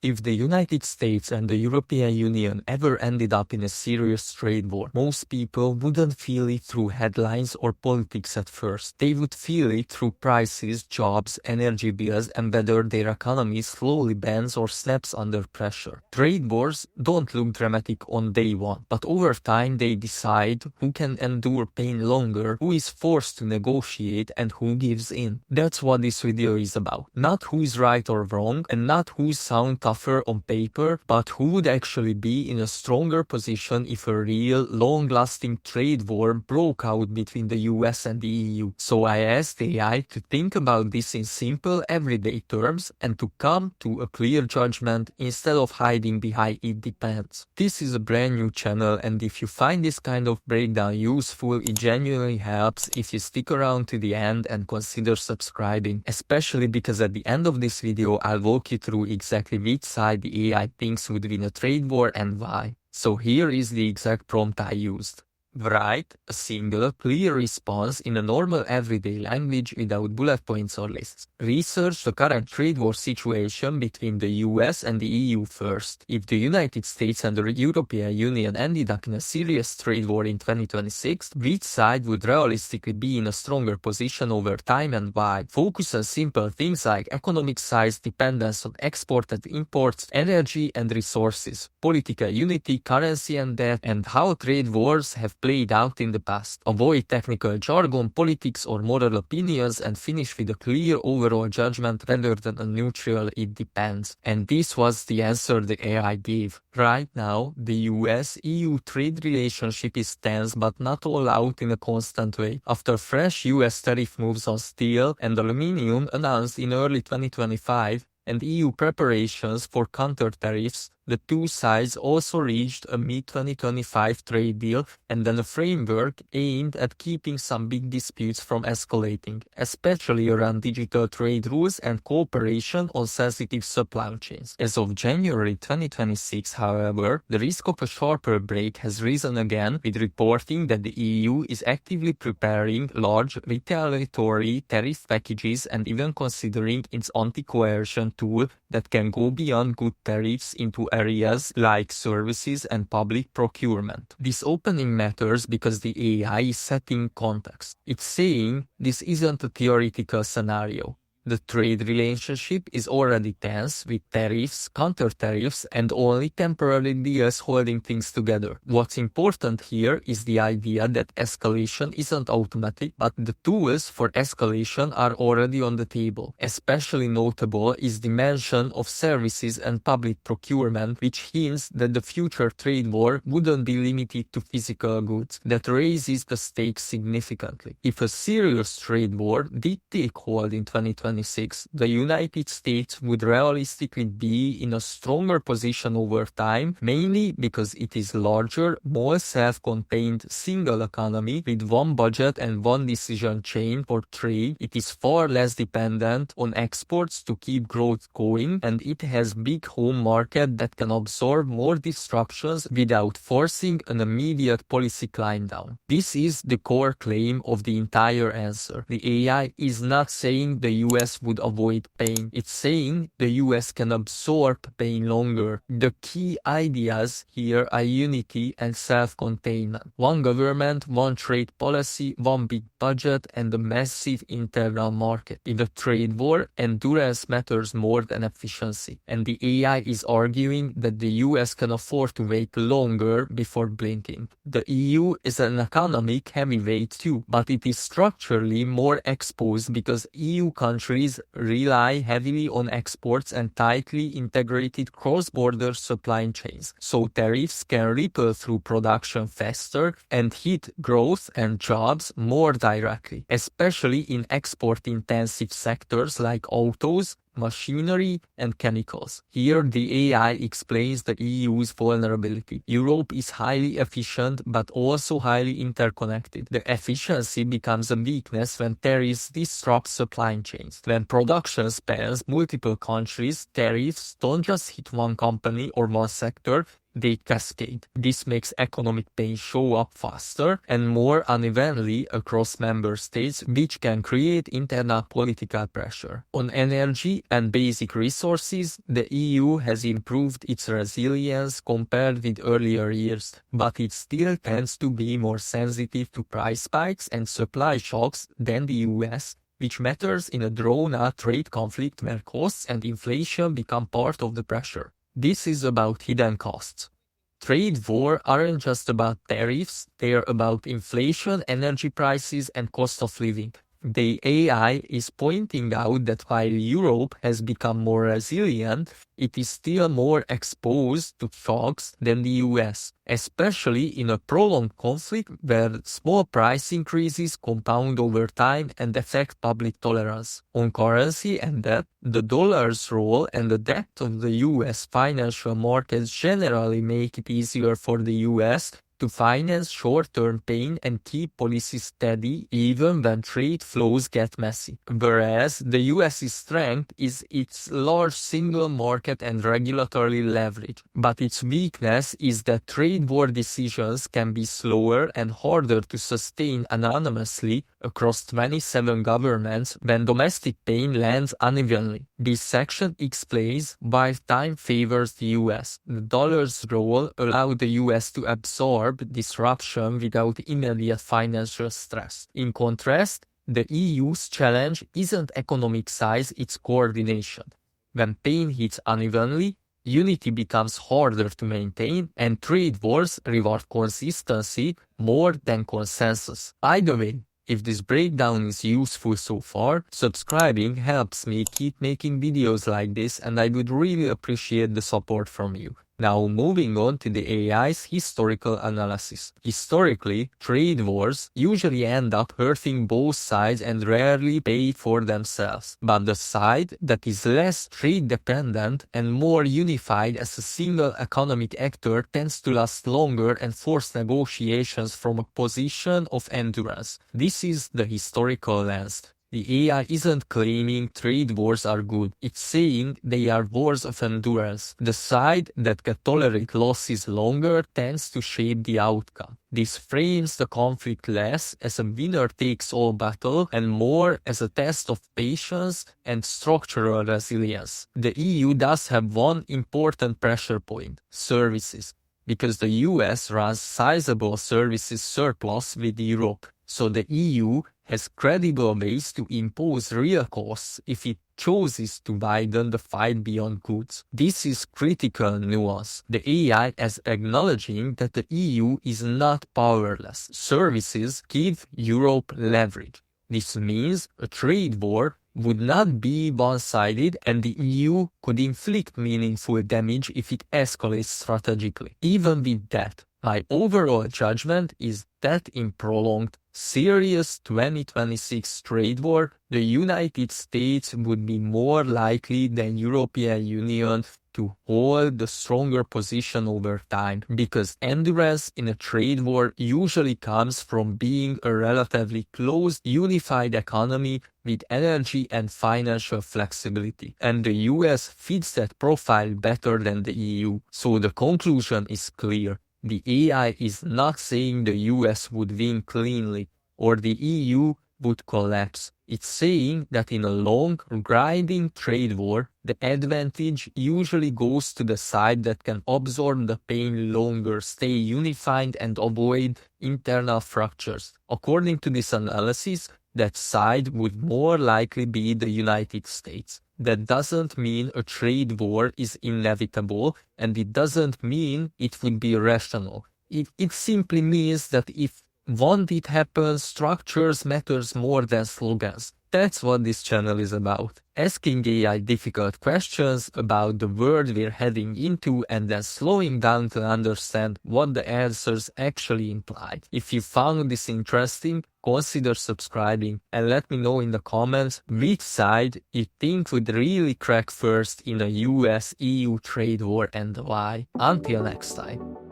If the United States and the European Union ever ended up in a serious trade war, most people wouldn't feel it through headlines or politics at first. They would feel it through prices, jobs, energy bills, and whether their economy slowly bends or snaps under pressure. Trade wars don't look dramatic on day one, but over time they decide who can endure pain longer, who is forced to negotiate, and who gives in. That's what this video is about. Not who's right or wrong, and not who's sound tougher on paper, but who would actually be in a stronger position if a real, long-lasting trade war broke out between the US and the EU. So I asked AI to think about this in simple, everyday terms and to come to a clear judgment instead of hiding behind "it depends." This is a brand new channel, and if you find this kind of breakdown useful, it genuinely helps if you stick around to the end and consider subscribing, especially because at the end of this video I'll walk you through exactly which side the AI thinks would win a trade war and why. So here is the exact prompt I used. Write a single, clear response in a normal everyday language without bullet points or lists. Research the current trade war situation between the US and the EU first. If the United States and the European Union ended up in a serious trade war in 2026, which side would realistically be in a stronger position over time and why? Focus on simple things like economic size, dependence on export and imports, energy and resources, political unity, currency and debt, and how trade wars have played out in the past. Avoid technical jargon, politics or moral opinions and finish with a clear overall judgment rather than a neutral "it depends." And this was the answer the AI gave. Right now, the US-EU trade relationship is tense but not all out in a constant way. After fresh US tariff moves on steel and aluminium announced in early 2025, and EU preparations for counter-tariffs, the two sides also reached a mid-2025 trade deal and then a framework aimed at keeping some big disputes from escalating, especially around digital trade rules and cooperation on sensitive supply chains. As of January 2026, however, the risk of a sharper break has risen again, with reporting that the EU is actively preparing large retaliatory tariff packages and even considering its anti-coercion tool that can go beyond good tariffs into areas like services and public procurement. This opening matters because the AI is setting context. It's saying this isn't a theoretical scenario. The trade relationship is already tense with tariffs, counter-tariffs, and only temporary deals holding things together. What's important here is the idea that escalation isn't automatic, but the tools for escalation are already on the table. Especially notable is the mention of services and public procurement, which hints that the future trade war wouldn't be limited to physical goods. That raises the stakes significantly. If a serious trade war did take hold in 2026, the United States would realistically be in a stronger position over time, mainly because it is larger, more self-contained single economy with one budget and one decision chain for trade. It is far less dependent on exports to keep growth going, and it has big home market that can absorb more disruptions without forcing an immediate policy climb down. This is the core claim of the entire answer. The AI is not saying the US would avoid pain. It's saying the US can absorb pain longer. The key ideas here are unity and self-containment. One government, one trade policy, one big budget, and a massive internal market. In a trade war, endurance matters more than efficiency. And the AI is arguing that the US can afford to wait longer before blinking. The EU is an economic heavyweight too, but it is structurally more exposed because EU countries rely heavily on exports and tightly integrated cross-border supply chains, so tariffs can ripple through production faster and hit growth and jobs more directly, especially in export-intensive sectors like autos, machinery, and chemicals. Here, the AI explains the EU's vulnerability. Europe is highly efficient but also highly interconnected. The efficiency becomes a weakness when tariffs disrupt supply chains. When production spans multiple countries, tariffs don't just hit one company or one sector, they cascade. This makes economic pain show up faster and more unevenly across member states, which can create internal political pressure. On energy and basic resources, the EU has improved its resilience compared with earlier years, but it still tends to be more sensitive to price spikes and supply shocks than the US, which matters in a drawn-out trade conflict where costs and inflation become part of the pressure. This is about hidden costs. Trade wars aren't just about tariffs, they're about inflation, energy prices, and cost of living. The AI is pointing out that while Europe has become more resilient, it is still more exposed to shocks than the US, especially in a prolonged conflict where small price increases compound over time and affect public tolerance. On currency and debt, the dollar's role and the depth of the US financial markets generally make it easier for the US to finance short-term pain and keep policy steady even when trade flows get messy. Whereas the US's strength is its large single market and regulatory leverage, but its weakness is that trade war decisions can be slower and harder to sustain anonymously across 27 governments when domestic pain lands unevenly. This section explains why time favors the US. The dollar's role allowed the US to absorb disruption without immediate financial stress. In contrast, the EU's challenge isn't economic size, it's coordination. When pain hits unevenly, unity becomes harder to maintain, and trade wars reward consistency more than consensus. Either way, if this breakdown is useful so far, subscribing helps me keep making videos like this, and I would really appreciate the support from you. Now moving on to the AI's historical analysis. Historically, trade wars usually end up hurting both sides and rarely pay for themselves. But the side that is less trade dependent and more unified as a single economic actor tends to last longer and force negotiations from a position of endurance. This is the historical lens. The AI isn't claiming trade wars are good, it's saying they are wars of endurance. The side that can tolerate losses longer tends to shape the outcome. This frames the conflict less as a winner-takes-all battle and more as a test of patience and structural resilience. The EU does have one important pressure point: services, because the US runs sizable services surplus with Europe. So the EU has credible ways to impose real costs if it chooses to widen the fight beyond goods. This is critical nuance. The AI is acknowledging that the EU is not powerless. Services give Europe leverage. This means a trade war would not be one-sided, and the EU could inflict meaningful damage if it escalates strategically. Even with that, my overall judgment is that in prolonged, serious 2026 trade war, the United States would be more likely than European Union to hold the stronger position over time, because endurance in a trade war usually comes from being a relatively closed, unified economy with energy and financial flexibility. And the US fits that profile better than the EU. So the conclusion is clear. The AI is not saying the US would win cleanly or the EU would collapse. It's saying that in a long, grinding trade war, the advantage usually goes to the side that can absorb the pain longer, stay unified, and avoid internal fractures. According to this analysis, that side would more likely be the United States. That doesn't mean a trade war is inevitable, and it doesn't mean it would be rational. It simply means that if one did happen, structures matters more than slogans. That's what this channel is about. Asking AI difficult questions about the world we're heading into and then slowing down to understand what the answers actually imply. If you found this interesting, consider subscribing and let me know in the comments which side you think would really crack first in a US-EU trade war and why. Until next time.